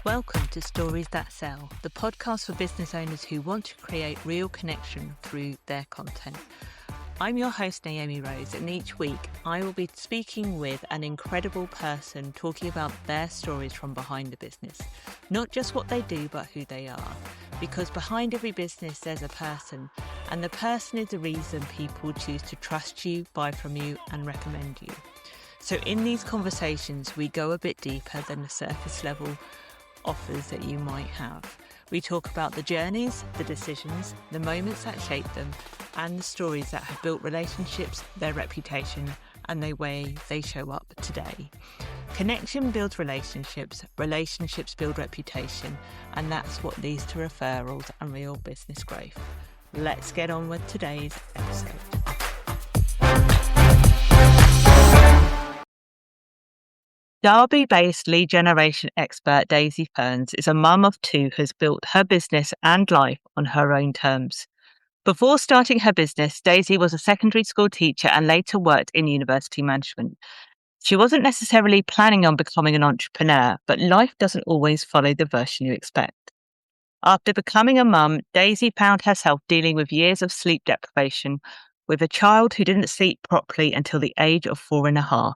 Welcome to Stories That Sell, the podcast for business owners who want to create real connection through their content. I'm your host, Naomi Rose, and each week I will be speaking with an incredible person talking about their stories from behind the business. Not just what they do, but who they are. Because behind every business, there's a person, and the person is the reason people choose to trust you, buy from you, and recommend you. So in these conversations, we go a bit deeper than the surface level offers that you might have. We talk about the journeys, the decisions, the moments that shape them, and the stories that have built relationships, their reputation, and the way they show up today. Connection builds relationships, relationships build reputation, and that's what leads to referrals and real business growth. Let's get on with today's episode. Derby-based lead generation expert Daisy Ferns is a mum of two who has built her business and life on her own terms. Before starting her business, Daisy was a secondary school teacher and later worked in university management. She wasn't necessarily planning on becoming an entrepreneur, but life doesn't always follow the version you expect. After becoming a mum, Daisy found herself dealing with years of sleep deprivation with a child who didn't sleep properly until the age of 4.5.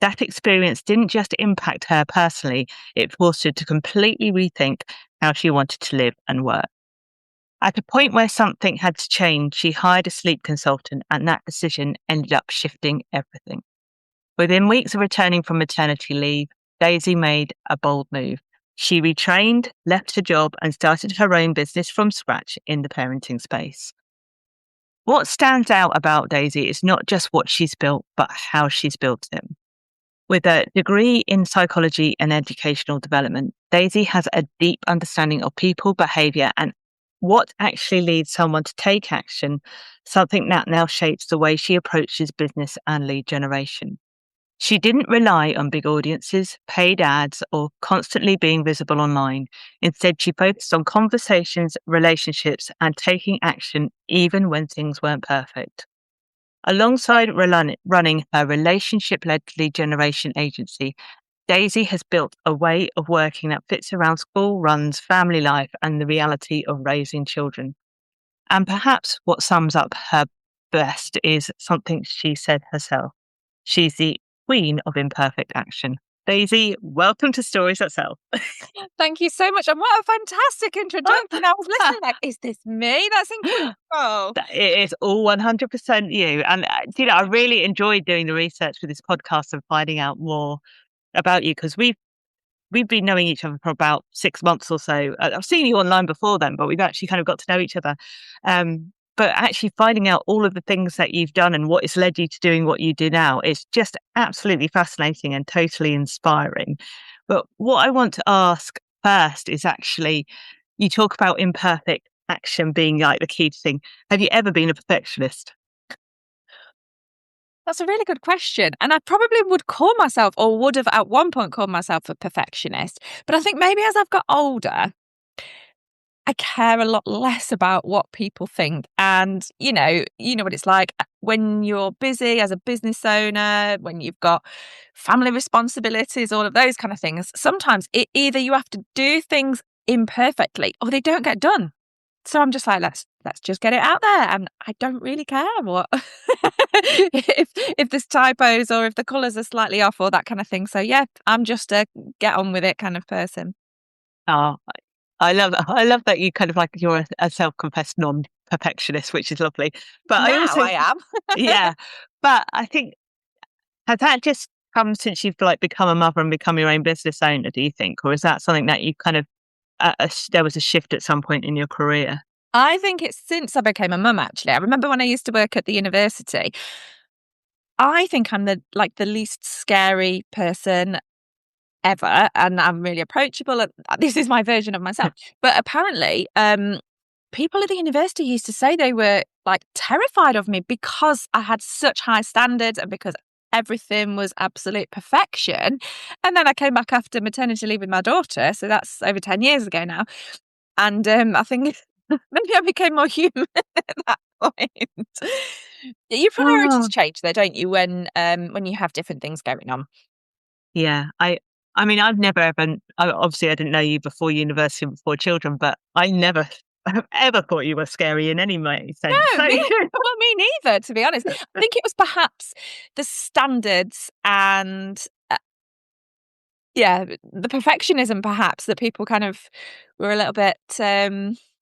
That experience didn't just impact her personally, it forced her to completely rethink how she wanted to live and work. At a point where something had to change, she hired a sleep consultant, and that decision ended up shifting everything. Within weeks of returning from maternity leave, Daisy made a bold move. She retrained, left her job, and started her own business from scratch in the parenting space. What stands out about Daisy is not just what she's built, but how she's built it. With a degree in psychology and educational development, Daisy has a deep understanding of people, behaviour, and what actually leads someone to take action, something that now shapes the way she approaches business and lead generation. She didn't rely on big audiences, paid ads, or constantly being visible online. Instead, she focused on conversations, relationships, and taking action even when things weren't perfect. Alongside running her relationship-led lead generation agency, Daisy has built a way of working that fits around school runs, family life, and the reality of raising children. And perhaps what sums up her best is something she said herself. She's the queen of imperfect action. Daisy, welcome to Stories That Sell. Thank you so much. And what a fantastic introduction. I was listening like, is this me? That's incredible. It is all 100% you. And, I really enjoyed doing the research for this podcast and finding out more about you, because we've been knowing each other for about 6 months or so. I've seen you online before then, but we've actually kind of got to know each other. But actually finding out all of the things that you've done and what has led you to doing what you do now is just absolutely fascinating and totally inspiring. But what I want to ask first is actually, you talk about imperfect action being like the key thing. Have you ever been a perfectionist? That's a really good question. And I probably would call myself, or would have at one point called myself, a perfectionist. But I think maybe as I've got older, I care a lot less about what people think. And, you know what it's like when you're busy as a business owner, when you've got family responsibilities, all of those kind of things. Sometimes either you have to do things imperfectly or they don't get done. So I'm just like, let's just get it out there. And I don't really care what if there's typos or if the colours are slightly off or that kind of thing. So yeah, I'm just a get on with it kind of person. Oh, I love that. I love that you kind of like you're a self-confessed non-perfectionist, which is lovely. But I am. Yeah. But I think, has that just come since you've become a mother and become your own business owner, do you think? Or is that something that you kind of, there was a shift at some point in your career? I think it's since I became a mum, actually. I remember when I used to work at the university, I think I'm the least scary person ever, and I'm really approachable. This is my version of myself. But apparently, people at the university used to say they were terrified of me because I had such high standards and because everything was absolute perfection. And then I came back after maternity leave with my daughter, so that's over 10 years ago now. And I think maybe I became more human at that point. Your priorities change, though, don't you? When you have different things going on. Yeah, I mean, I've never ever, obviously, I didn't know you before university and before children, but I never have ever thought you were scary in any way sense. No, So, me neither, to be honest. I think it was perhaps the standards and yeah, the perfectionism perhaps that people kind of were a little bit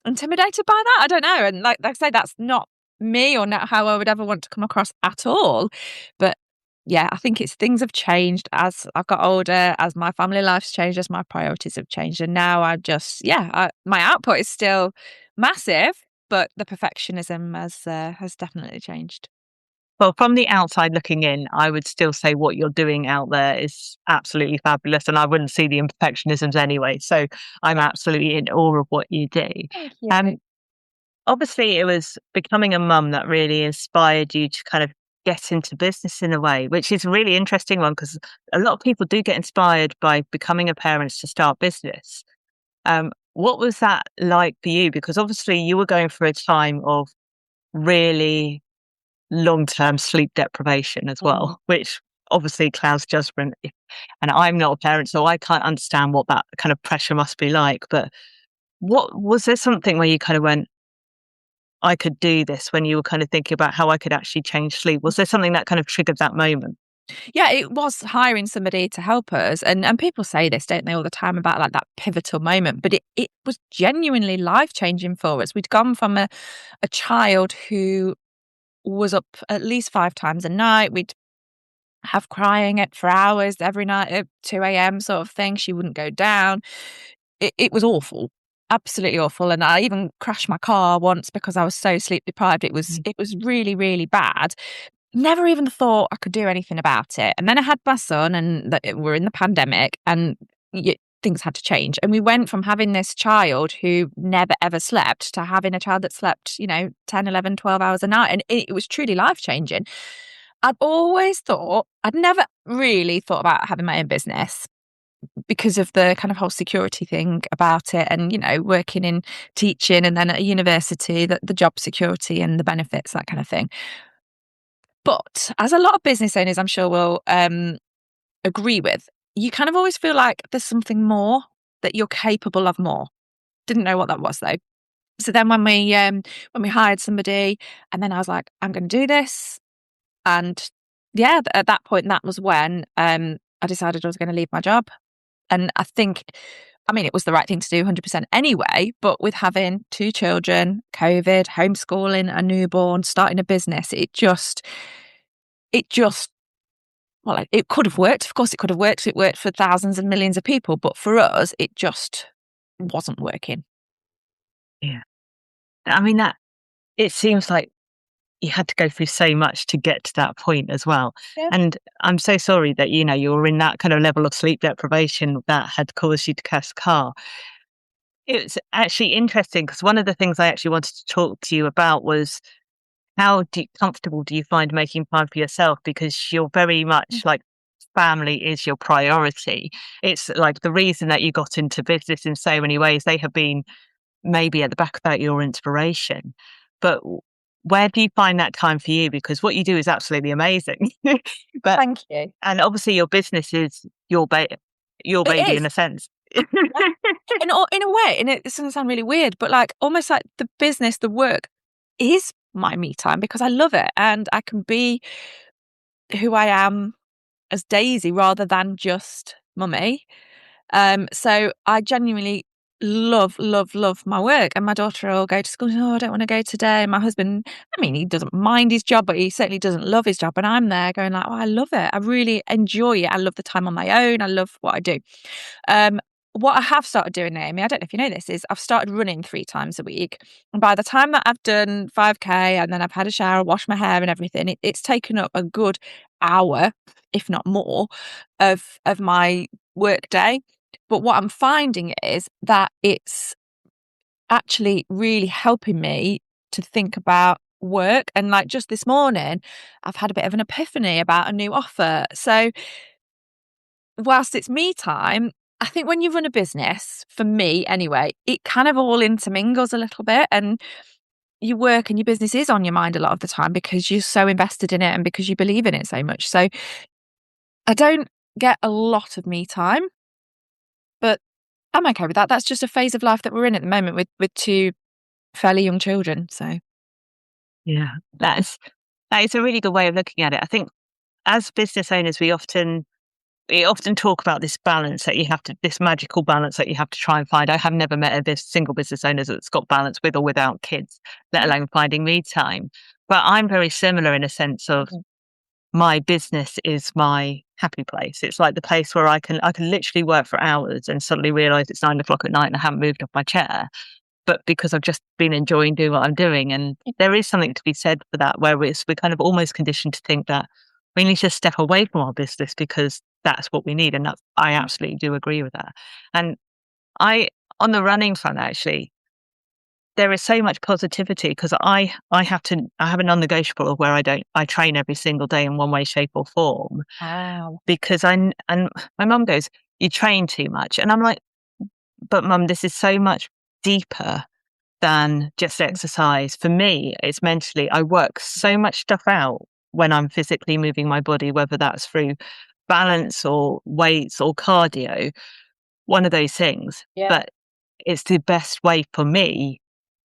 intimidated by that. I don't know. And like I say, that's not me or not how I would ever want to come across at all. But yeah, I think it's things have changed as I've got older, as my family life's changed, as my priorities have changed. And now my output is still massive, but the perfectionism has definitely changed. well, from the outside looking in, I would still say what you're doing out there is absolutely fabulous, and I wouldn't see the imperfectionisms anyway. So I'm absolutely in awe of what you do. Thank you. Um, Obviously, it was becoming a mum that really inspired you to kind of get into business in a way, which is a really interesting one because a lot of people do get inspired by becoming a parent to start business. What was that like for you? Because obviously, you were going through a time of really long-term sleep deprivation as Mm. well, which obviously clouds judgment. And I'm not a parent, so I can't understand what that kind of pressure must be like. But what was there something where you kind of went, I could do this when you were kind of thinking about how I could actually change sleep? Was there something that kind of triggered that moment? Yeah, it was hiring somebody to help us. And people say this, don't they, all the time about like that pivotal moment. But it was genuinely life changing for us. We'd gone from a child who was up at least 5 times a night. We'd have crying at for hours every night at 2 a.m. sort of thing. She wouldn't go down. It was awful. Absolutely awful. And I even crashed my car once because I was so sleep deprived. Mm. It was really, really bad. Never even thought I could do anything about it. And then I had my son, and we're in the pandemic, and things had to change. And we went from having this child who never ever slept to having a child that slept, 10, 11, 12 hours a night. And it was truly life changing. I'd never really thought about having my own business because of the kind of whole security thing about it, and working in teaching and then at a university, that the job security and the benefits, that kind of thing. But as a lot of business owners, I'm sure will agree with, you kind of always feel like there's something more, that you're capable of more. Didn't know what that was though. So then when we hired somebody, and then I was like, I'm going to do this, and yeah, at that point, that was when I decided I was going to leave my job. And I think, I mean, it was the right thing to do 100% anyway, but with having 2 children, COVID, homeschooling, a newborn, starting a business, it just well, it could have worked. Of course, it could have worked. It worked for thousands and millions of people. But for us, it just wasn't working. Yeah. I mean, that it seems like you had to go through so much to get to that point as well. Yeah. And I'm so sorry that, you were in that kind of level of sleep deprivation that had caused you to crash the car. It's actually interesting because one of the things I actually wanted to talk to you about was comfortable do you find making time for yourself? Because you're very much like family is your priority. It's like the reason that you got into business in so many ways. They have been maybe at the back of that your inspiration. But where do you find that time for you? Because what you do is absolutely amazing. But Thank you. and obviously your business is your It baby is. in a sense. In a way, and it's going to sound really weird, but like almost like the business, the work is my me time because I love it and I can be who I am as Daisy rather than just mummy. So I genuinely love, love, love my work. And my daughter will go to school. Oh, I don't want to go today. And my husband, I mean, he doesn't mind his job, but he certainly doesn't love his job. And I'm there going like, oh, I love it. I really enjoy it. I love the time on my own. I love what I do. Um, what I have started doing, Naomi, I don't know if you know this, is I've started running 3 times a week. And by the time that I've done 5K and then I've had a shower, washed my hair and everything, it's taken up a good hour, if not more, of my work day. But what I'm finding is that it's actually really helping me to think about work. And like just this morning, I've had a bit of an epiphany about a new offer. So whilst it's me time, I think when you run a business, for me anyway, it kind of all intermingles a little bit, and your work and your business is on your mind a lot of the time because you're so invested in it and because you believe in it so much. So I don't get a lot of me time. But I'm okay with that. That's just a phase of life that we're in at the moment with two fairly young children. So Yeah, that is a really good way of looking at it. I think as business owners, we often talk about this balance that you have to, this magical balance that you have to try and find. I have never met single business owner that's got balance with or without kids, let alone finding me time. But I'm very similar in a sense of my business is my happy place. It's like the place where I can literally work for hours and suddenly realize it's 9 o'clock at night and I haven't moved off my chair. But because I've just been enjoying doing what I'm doing. And there is something to be said for that, where we're kind of almost conditioned to think that we need to step away from our business because that's what we need. And that's, I absolutely do agree with that. And I, on the running front, actually, there is so much positivity because I have a non-negotiable of where I train every single day in one way, shape or form wow. because and my mum goes, you train too much. And I'm like, but mum, this is so much deeper than just exercise. For me, it's mentally, I work so much stuff out when I'm physically moving my body, whether that's through balance or weights or cardio, one of those things. Yeah. But it's the best way for me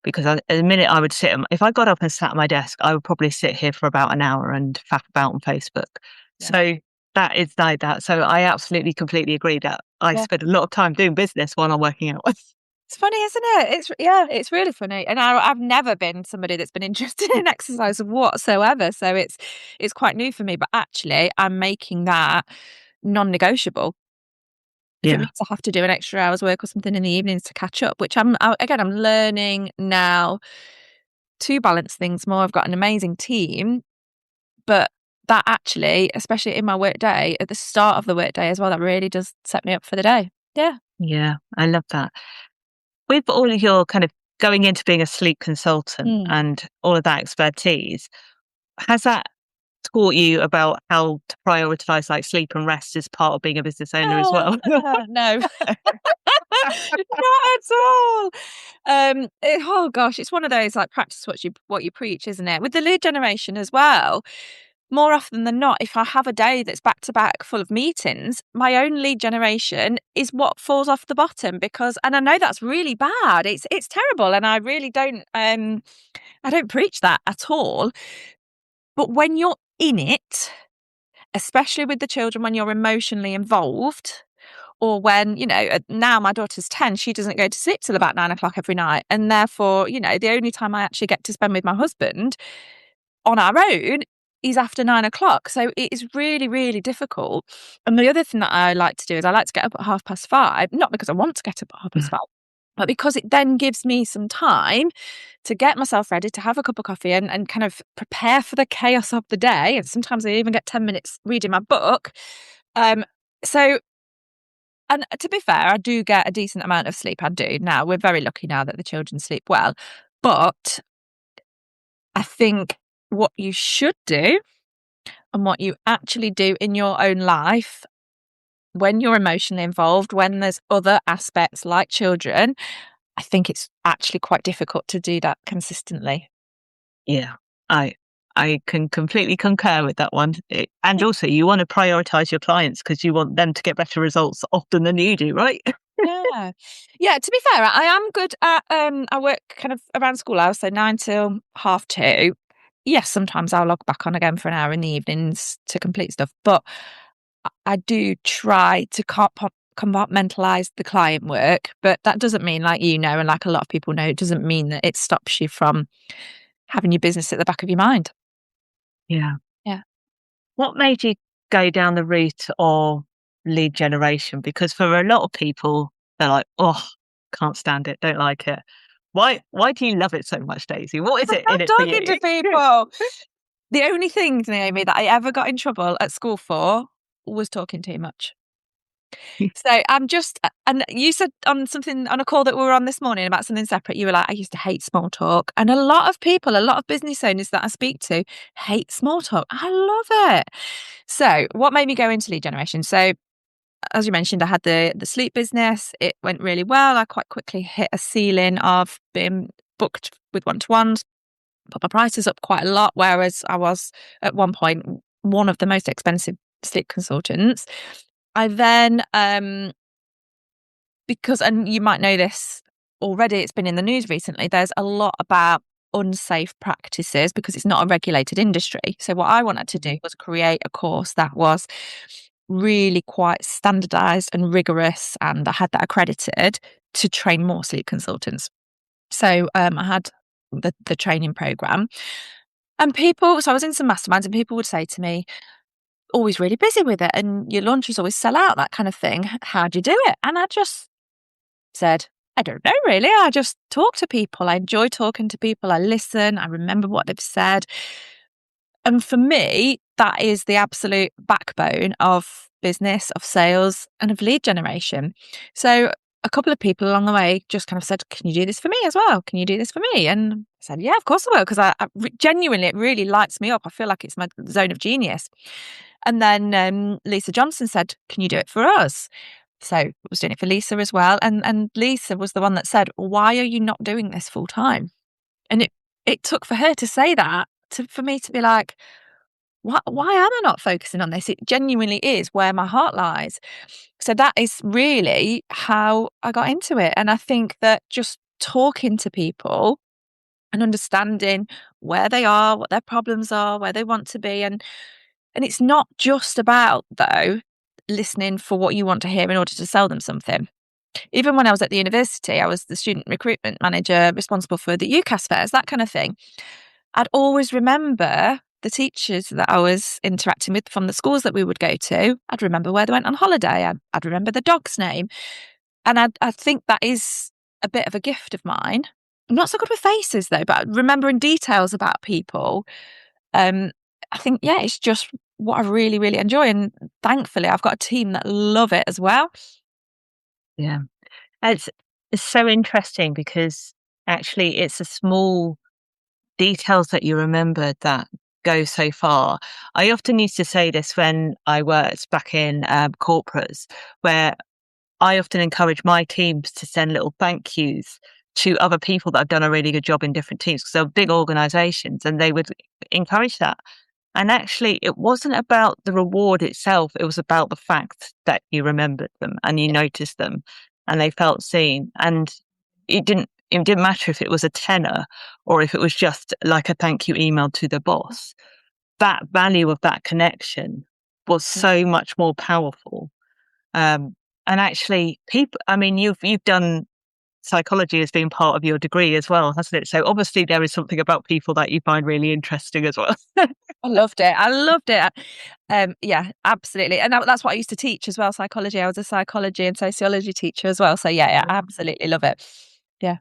because at the minute I would if I got up and sat at my desk, I would probably sit here for about an hour and faff about on Facebook. Yeah. So that is like that. So I absolutely completely agree that I spend a lot of time doing business while I'm working out. It's funny, isn't it? It's really funny. And I've never been somebody that's been interested in exercise whatsoever. So it's quite new for me. But actually, I'm making that non-negotiable. If it Yeah. means I have to do an extra hour's work or something in the evenings to catch up, which I'm learning now to balance things more. I've got an amazing team, but that actually, especially in my work day, at the start of the work day as well, that really does set me up for the day. Yeah. Yeah. I love that. With all of your kind of going into being a sleep consultant Mm. and all of that expertise, has that taught you about how to prioritize like sleep and rest as part of being a business owner as well? No. Not at all. Oh gosh, it's one of those like practice what you preach, isn't it? With the lead generation as well. More often than not, if I have a day that's back to back full of meetings, my own lead generation is what falls off the bottom because, and I know that's really bad. It's terrible, and I really don't I don't preach that at all. But when you're in it, especially with the children, when you're emotionally involved, or when, now my daughter's 10, she doesn't go to sleep till about 9 o'clock every night. And therefore, the only time I actually get to spend with my husband on our own is after 9 o'clock. So it is really, really difficult. And the other thing that I like to do is I like to get up at 5:30, not because I want to get up at 5:30, but because it then gives me some time to get myself ready to have a cup of coffee and kind of prepare for the chaos of the day. And sometimes I even get 10 minutes reading my book. So, and to be fair, I do get a decent amount of sleep. I do. Now, we're very lucky now that the children sleep well. But I think what you should do and what you actually do in your own life when you're emotionally involved, when there's other aspects like children, I think it's actually quite difficult to do that consistently. Yeah, I I can completely concur with that one. And also, you want to prioritize your clients because you want them to get better results often than you do, right? Yeah. Yeah, to be fair, I am good at I work kind of around school hours, so 9 till 2:30. Yes, sometimes I'll log back on again for an hour in the evenings to complete stuff, but I do try to compartmentalize the client work, but that doesn't mean, like and like a lot of people know, it doesn't mean that it stops you from having your business at the back of your mind. Yeah. Yeah. What made you go down the route of lead generation? Because for a lot of people, they're like, oh, can't stand it, don't like it. Why do you love it so much, Daisy? What is it I'm in it for talking you? to people. The only thing, Naomi, that I ever got in trouble at school for was talking too much. So I'm just, and you said on something on a call that we were on this morning about something separate, you were like, I used to hate small talk. And a lot of people, a lot of business owners that I speak to hate small talk. I love it. So what made me go into lead generation? So as you mentioned, I had the sleep business. It went really well. I quite quickly hit a ceiling of being booked with one-to-ones, put my prices up quite a lot, whereas I was at one point one of the most expensive sleep consultants. I then because, and you might know this already, it's been in the news recently, there's a lot about unsafe practices because it's not a regulated industry. So what I wanted to do was create a course that was really quite standardized and rigorous, and I had that accredited to train more sleep consultants. So I had the training program, and people, so I was in some masterminds, and people would say to me, always really busy with it, and your lunches always sell out, that kind of thing. How do you do it? And I just said, I don't know really. I just talk to people. I enjoy talking to people. I listen. I remember what they've said. And for me, that is the absolute backbone of business, of sales, and of lead generation. So a couple of people along the way just kind of said, can you do this for me as well? Can you do this for me? And I said, yeah, of course I will. Because genuinely, it really lights me up. I feel like it's my zone of genius. And then Lisa Johnson said, can you do it for us? So I was doing it for Lisa as well. And Lisa was the one that said, why are you not doing this full time? And it took for her to say that for me to be like, why am I not focusing on this? It genuinely is where my heart lies. So that is really how I got into it. And I think that just talking to people and understanding where they are, what their problems are, where they want to be. And it's not just about, though, listening for what you want to hear in order to sell them something. Even when I was at the university, I was the student recruitment manager responsible for the UCAS fairs, that kind of thing. I'd always remember the teachers that I was interacting with from the schools that we would go to. I'd remember where they went on holiday. I'd remember the dog's name. And I think that is a bit of a gift of mine. I'm not so good with faces, though, but remembering details about people, I think, yeah, it's just what I really, really enjoy. And thankfully, I've got a team that love it as well. Yeah. It's so interesting because actually it's the small details that you remember that go so far. I often used to say this when I worked back in corporates, where I often encourage my teams to send little thank yous to other people that have done a really good job in different teams, because they're big organizations and they would encourage that. And actually, it wasn't about the reward itself. It was about the fact that you remembered them and you noticed them and they felt seen. And it didn't matter if it was a tenner or if it was just like a thank you email to the boss. That value of that connection was so much more powerful. And actually, people, I mean, you've done psychology as being part of your degree as well, hasn't it? So obviously there is something about people that you find really interesting as well. I loved it. I loved it. Yeah, absolutely. And that's what I used to teach as well, psychology. I was a psychology and sociology teacher as well. So yeah, I absolutely love it. Yeah.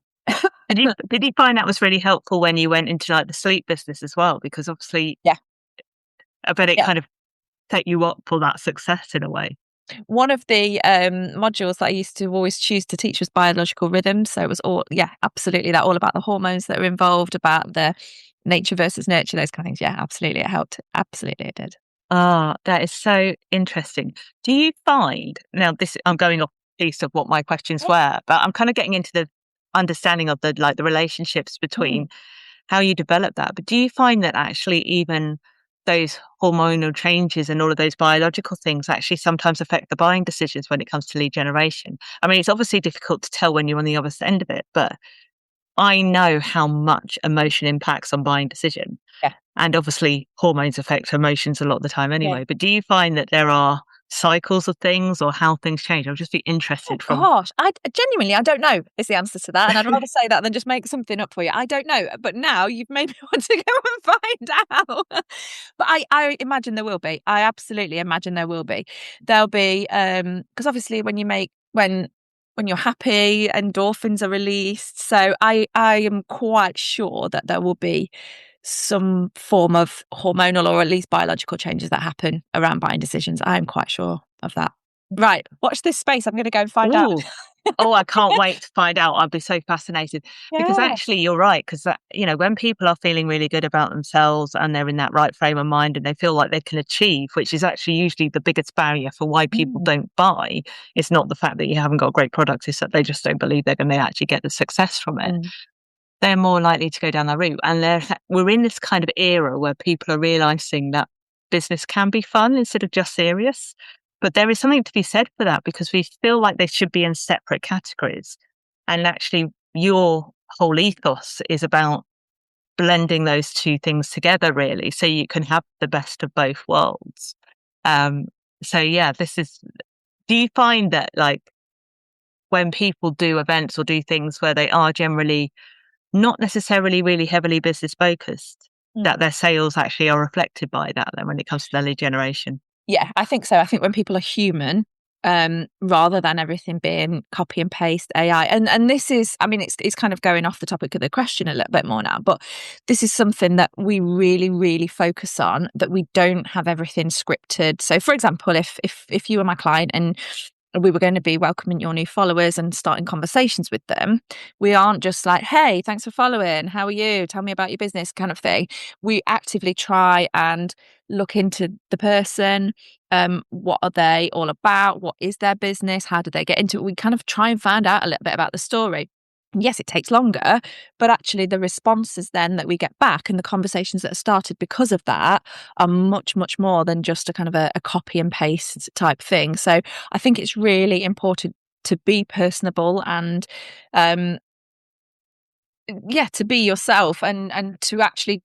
Did you find that was really helpful when you went into like the sleep business as well? Because obviously, Yeah. I bet it Yeah. kind of set you up for that success in a way. One of the modules that I used to always choose to teach was biological rhythms. So it was all, yeah, absolutely, that all about the hormones that are involved, about the nature versus nurture, those kind of things. Yeah, absolutely, it helped. Absolutely, it did. Ah, that is so interesting. Do you find now this? I'm going off piece of what my questions were, but I'm kind of getting into the understanding of the relationships between how you develop that. But do you find that actually even those hormonal changes and all of those biological things actually sometimes affect the buying decisions when it comes to lead generation? I mean, it's obviously difficult to tell when you're on the other end of it, but I know how much emotion impacts on buying decision. Yeah. And obviously hormones affect emotions a lot of the time Yeah. anyway. But do you find that there are cycles of things or how things change? I'll just be interested from. Gosh, I genuinely, I don't know is the answer to that. And I'd rather say that than just make something up for you. I don't know. But now you've made me want to go and find out. But I imagine there will be. I absolutely imagine there will be. There'll be, because obviously when you're happy, endorphins are released. So I am quite sure that there will be some form of hormonal or at least biological changes that happen around buying decisions. I'm quite sure of that. Right, watch this space. I'm going to go and find out. Ooh. Oh, I can't wait to find out. I'd be so fascinated because Yeah. actually you're right. Because when people are feeling really good about themselves and they're in that right frame of mind and they feel like they can achieve, which is actually usually the biggest barrier for why people don't buy. It's not the fact that you haven't got a great product; it's that they just don't believe they're going to actually get the success from it. They're more likely to go down that route. And we're in this kind of era where people are realizing that business can be fun instead of just serious. But there is something to be said for that, because we feel like they should be in separate categories. And actually, your whole ethos is about blending those two things together, really, so you can have the best of both worlds. So yeah, do you find that, like, when people do events or do things where they are generally not necessarily really heavily business focused, that their sales actually are reflected by that then when it comes to their lead generation? Yeah, I think so. I think when people are human, rather than everything being copy and paste AI, and this is, I mean, it's kind of going off the topic of the question a little bit more now, but this is something that we really, really focus on, that we don't have everything scripted. So, for example, if you were my client and we were going to be welcoming your new followers and starting conversations with them, we aren't just like, hey, thanks for following, how are you, tell me about your business, kind of thing. We actively try and look into the person. What are they all about? What is their business? How did they get into it? We kind of try and find out a little bit about the story. Yes, it takes longer, but actually the responses then that we get back and the conversations that are started because of that are much, much more than just a kind of a copy and paste type thing. So I think it's really important to be personable and to be yourself and to actually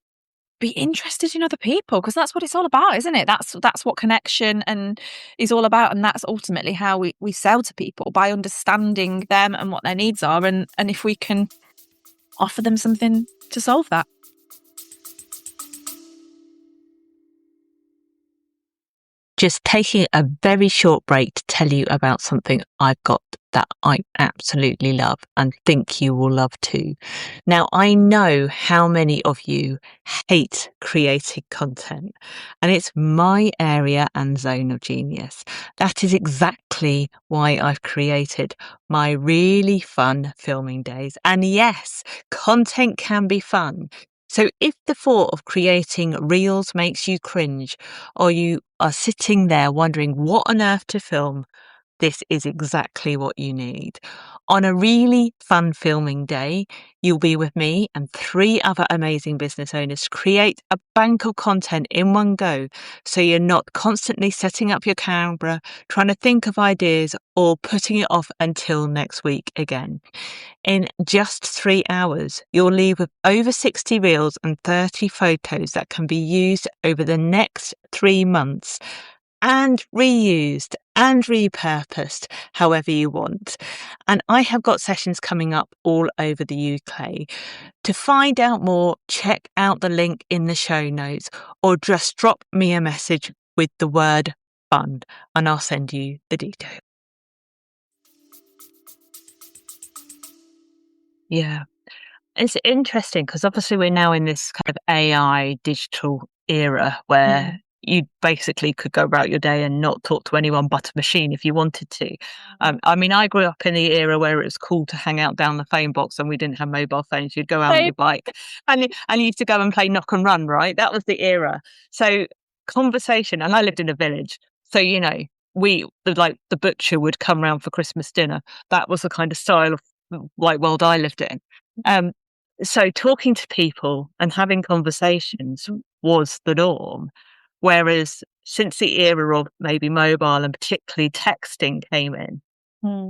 be interested in other people, because that's what it's all about, isn't it? That's what connection and is all about, and that's ultimately how we sell to people, by understanding them and what their needs are, and if we can offer them something to solve that. Just taking a very short break to tell you about something I've got that I absolutely love and think you will love too. Now, I know how many of you hate creating content, and it's my area and zone of genius. That is exactly why I've created my really fun filming days. And yes, content can be fun. So if the thought of creating reels makes you cringe, or you are sitting there wondering what on earth to film, this is exactly what you need. On a really fun filming day, you'll be with me and 3 other amazing business owners to create a bank of content in one go, so you're not constantly setting up your camera, trying to think of ideas, or putting it off until next week again. In just 3 hours, you'll leave with over 60 reels and 30 photos that can be used over the next 3 months, and reused and repurposed however you want. And I have got sessions coming up all over the UK. To find out more, check out the link in the show notes, or just drop me a message with the word fun and I'll send you the details. Yeah. It's interesting because obviously we're now in this kind of AI digital era where you basically could go about your day and not talk to anyone but a machine if you wanted to. I mean, I grew up in the era where it was cool to hang out down the phone box and we didn't have mobile phones. You'd go out on your bike and you used to go and play knock and run, right? That was the era. So conversation, and I lived in a village. So, like the butcher would come round for Christmas dinner. That was the kind of style of like world I lived in. So talking to people and having conversations was the norm. Whereas since the era of maybe mobile and particularly texting came in,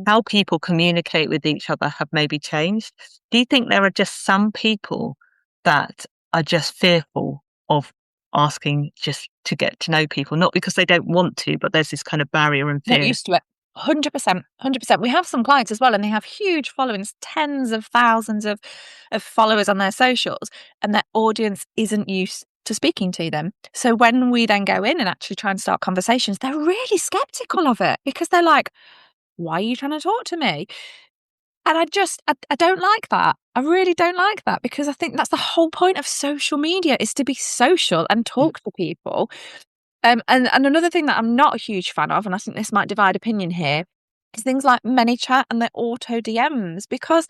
how people communicate with each other have maybe changed. Do you think there are just some people that are just fearful of asking just to get to know people? Not because they don't want to, but there's this kind of barrier and fear. Not used to it. 100%. 100%. We have some clients as well, and they have huge followings, tens of thousands of followers on their socials, and their audience isn't used to speaking to them. So when we then go in and actually try and start conversations, they're really skeptical of it, because they're like, why are you trying to talk to me? And I don't like that. I really don't like that, because I think that's the whole point of social media, is to be social and talk to people. And another thing that I'm not a huge fan of, and I think this might divide opinion here, is things like ManyChat and the auto DMs. Because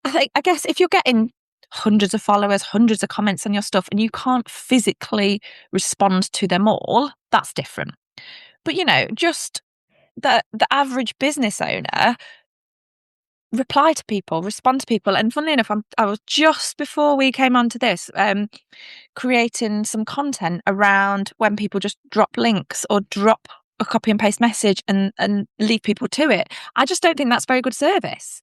I guess if you're getting hundreds of followers, hundreds of comments on your stuff, and you can't physically respond to them all, that's different. But just the average business owner, reply to people, respond to people. And funnily enough, I was just before we came onto this, creating some content around when people just drop links or drop a copy and paste message and leave people to it. I just don't think that's very good service.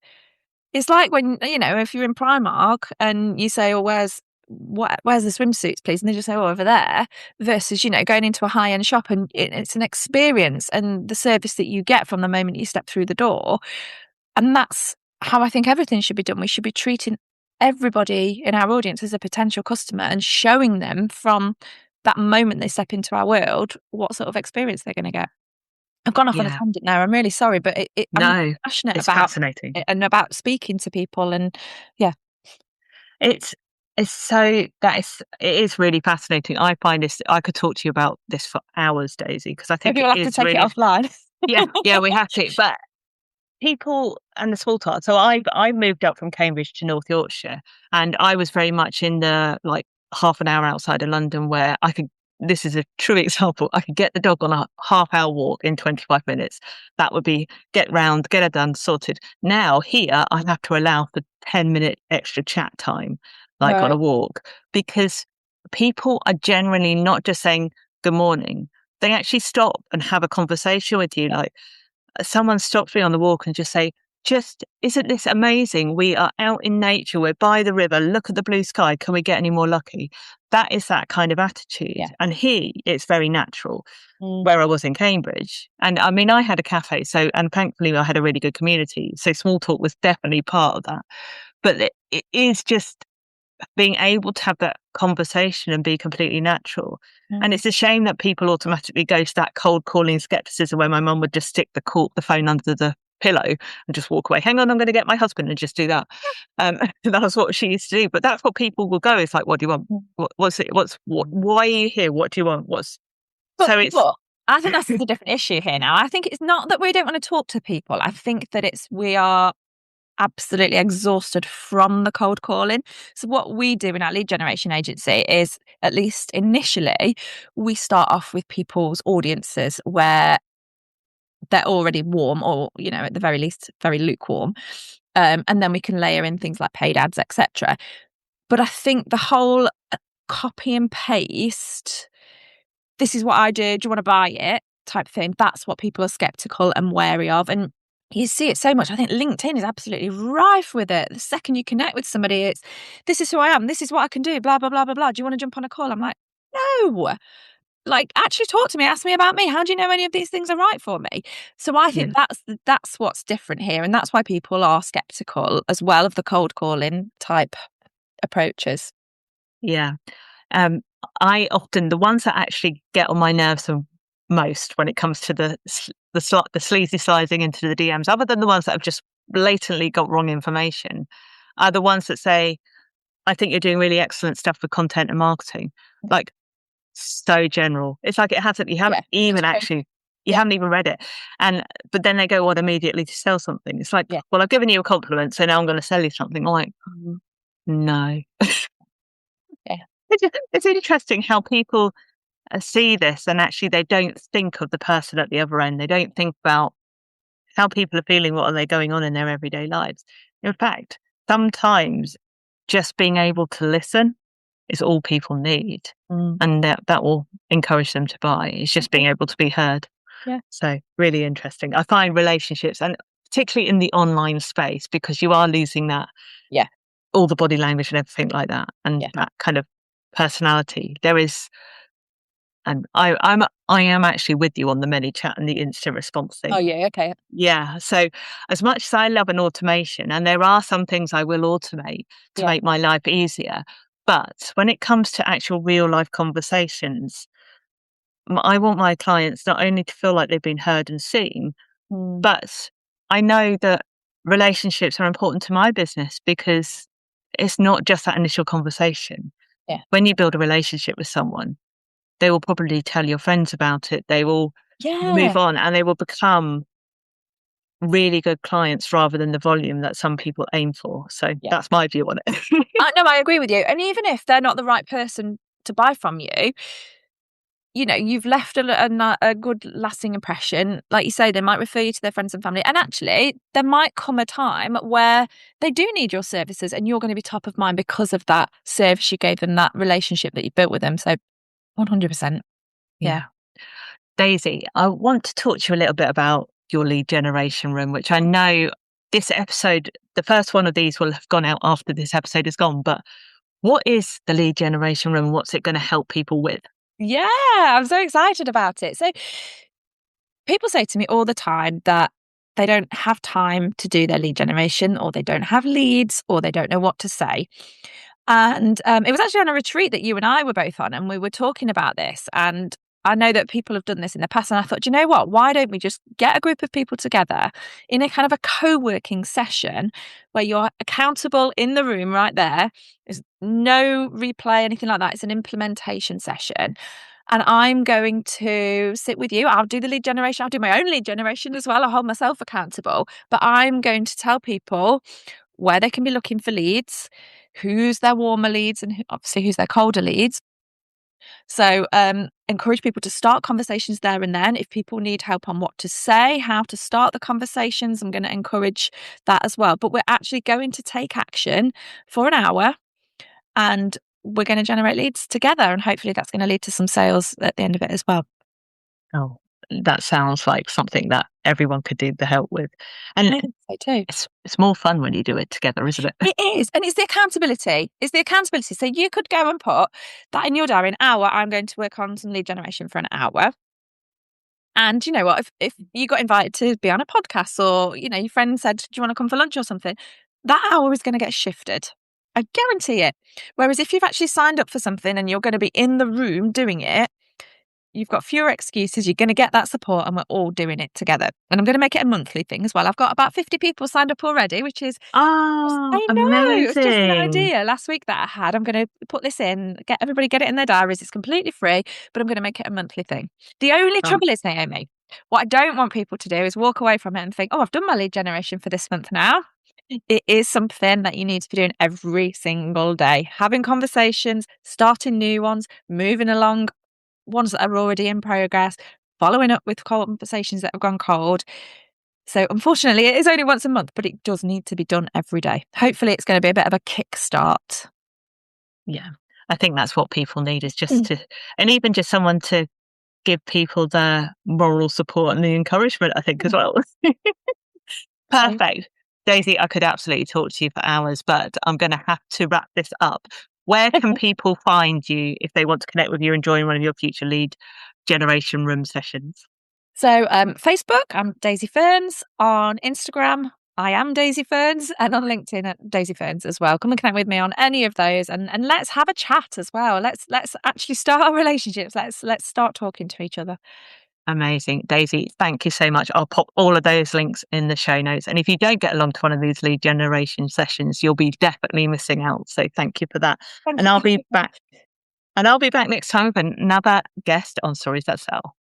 It's like when, if you're in Primark and you say, "Oh, where's the swimsuits, please?" And they just say, "Oh, over there," versus, going into a high-end shop and it's an experience and the service that you get from the moment you step through the door. And that's how I think everything should be done. We should be treating everybody in our audience as a potential customer and showing them from that moment they step into our world what sort of experience they're going to get. I've gone off on a Yeah. tangent now. I'm really sorry, but I'm No, passionate it's about fascinating. it and about speaking to people. And yeah, It's it is really fascinating. I find this, I could talk to you about this for hours, Daisy, because I think maybe it we'll have to is take it really, offline. yeah, we have to. But people and the small talk. So I moved up from Cambridge to North Yorkshire, and I was very much in the like half an hour outside of London where I could. This is a true example. I could get the dog on a half-hour walk in 25 minutes. That would be get round, get it done, sorted. Now here, I have to allow for 10-minute extra chat time, like on a Right. walk, because people are generally not just saying good morning. They actually stop and have a conversation with you, like someone stops me on the walk and just say, just, isn't this amazing? We are out in nature. We're by the river. Look at the blue sky. Can we get any more lucky? That is that kind of attitude. Yeah. And here it's very natural Mm. where I was in Cambridge. And I mean, I had a cafe. So, and thankfully I had a really good community. So small talk was definitely part of that. But it is just being able to have that conversation and be completely natural. And Mm. it's a shame that people automatically go to that cold calling skepticism where my mum would just stick the phone under the pillow and just walk away. Hang on, I'm going to get my husband and just do that. That's what she used to do. But that's what people will go. It's like, what do you want? Mm. What's it? Why are you here? What do you want? But So it's, look, I think that's the different issue here now. I think it's not that we don't want to talk to people. I think that we are absolutely exhausted from the cold calling. So what we do in our lead generation agency is, at least initially, we start off with people's audiences where they're already warm or, at the very least, very lukewarm. And then we can layer in things like paid ads, etc. But I think the whole copy and paste, this is what I do you want to buy it type thing, that's what people are skeptical and wary of. And you see it so much. I think LinkedIn is absolutely rife with it. The second you connect with somebody, it's, this is who I am, this is what I can do, blah blah blah blah blah, do you want to jump on a call? I'm like, no, like, actually talk to me, ask me about me. How do you know any of these things are right for me? So I yeah, think that's what's different here, and that's why people are skeptical as well of the cold calling type approaches. yeah. I often, the ones that actually get on my nerves the most when it comes to the sleazy sliding into the DMs, other than the ones that have just blatantly got wrong information, are the ones that say, "I think you're doing really excellent stuff for content and marketing." Like, so general. It's like you haven't Yeah, even it's true. actually, you Yeah, haven't even read it, and but then they go on immediately to sell something. It's like, yeah, well, I've given you a compliment, so now I'm going to sell you something. I'm like, mm, no. yeah, It's interesting how people see this and actually they don't think of the person at the other end. They don't think about how people are feeling, what are they going on in their everyday lives. In fact, sometimes just being able to listen is all people need. mm, And that will encourage them to buy. It's just being okay, able to be heard. yeah, So really interesting. I find relationships, and particularly in the online space, because you are losing that, yeah, all the body language and everything like that, and yeah. that kind of personality. There is, and I am actually with you on the many chat and the instant response Oh thing. yeah, okay, Yeah. So as much as I love an automation, and there are some things I will automate to yeah, make my life easier, but when it comes to actual real life conversations, I want my clients not only to feel like they've been heard and seen, mm, but I know that relationships are important to my business because it's not just that initial conversation. yeah, When you build a relationship with someone, they will probably tell your friends about it. They will move yeah, on and they will become really good clients rather than the volume that some people aim for. So yeah. that's my view on it. No, I agree with you. And even if they're not the right person to buy from you, you've left a good lasting impression. Like you say, they might refer you to their friends and family. And actually, there might come a time where they do need your services and you're going to be top of mind because of that service you gave them, that relationship that you built with them. So 100%. Yeah. Yeah. Daisy, I want to talk to you a little bit about your lead generation room, which I know this episode, the first one of these will have gone out after this episode is gone. But what is the lead generation room? What's it going to help people with? Yeah, I'm so excited about it. So people say to me all the time that they don't have time to do their lead generation, or they don't have leads, or they don't know what to say. And it was actually on a retreat that you and I were both on, and we were talking about this. And I know that people have done this in the past. And I thought, you know what? Why don't we just get a group of people together in a kind of a co-working session where you're accountable in the room right there? There's no replay, anything like that. It's an implementation session. And I'm going to sit with you. I'll do the lead generation. I'll do my own lead generation as well. I'll hold myself accountable. But I'm going to tell people where they can be looking for leads, who's their warmer leads, and obviously who's their colder leads. So encourage people to start conversations there and then. If people need help on what to say, how to start the conversations, I'm going to encourage that as well. But we're actually going to take action for an hour, and we're going to generate leads together. And hopefully that's going to lead to some sales at the end of it as well. Oh, that sounds like something that everyone could do the help with. And I think so too. it's more fun when you do it together, isn't it? It is. And it's the accountability. It's the accountability. So you could go and put that in your diary, an hour. I'm going to work on some lead generation for an hour. And you know what? If you got invited to be on a podcast, or, you know, your friend said, do you want to come for lunch or something? That hour is going to get shifted. I guarantee it. Whereas if you've actually signed up for something and you're going to be in the room doing it, you've got fewer excuses. You're going to get that support, and we're all doing it together. And I'm going to make it a monthly thing as well. I've got about 50 people signed up already, which is, I know, amazing. it was just an idea last week that I had. I'm going to put this in, get it in their diaries. It's completely free, but I'm going to make it a monthly thing. The only trouble is, Naomi, what I don't want people to do is walk away from it and think, oh, I've done my lead generation for this month now. It is something that you need to be doing every single day, having conversations, starting new ones, moving along ones that are already in progress, following up with conversations that have gone cold. So unfortunately, it is only once a month, but it does need to be done every day. Hopefully it's going to be a bit of a kickstart. Yeah, I think that's what people need, is just to, and even just someone to give people the moral support and the encouragement, I think, as well. Perfect. Daisy, I could absolutely talk to you for hours, but I'm going to have to wrap this up. Where can people find you if they want to connect with you and join one of your future lead generation room sessions? So Facebook, I'm Daisy Ferns. On Instagram, I am Daisy Ferns, and on LinkedIn at Daisy Ferns as well. Come and connect with me on any of those, and let's have a chat as well. Let's actually start our relationships. Let's start talking to each other. Amazing. Daisy, thank you so much. I'll pop all of those links in the show notes. And if you don't get along to one of these lead generation sessions, you'll be definitely missing out. So thank you for that. And I'll be back. And I'll be back next time with another guest on Stories That Sell.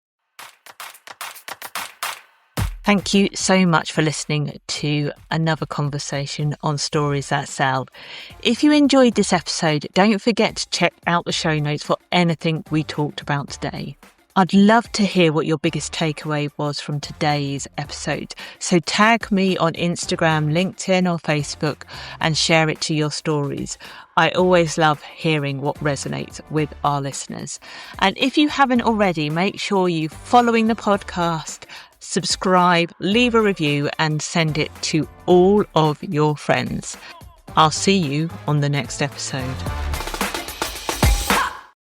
Thank you so much for listening to another conversation on Stories That Sell. If you enjoyed this episode, don't forget to check out the show notes for anything we talked about today. I'd love to hear what your biggest takeaway was from today's episode. So tag me on Instagram, LinkedIn or Facebook and share it to your stories. I always love hearing what resonates with our listeners. And if you haven't already, make sure you're following the podcast, subscribe, leave a review and send it to all of your friends. I'll see you on the next episode.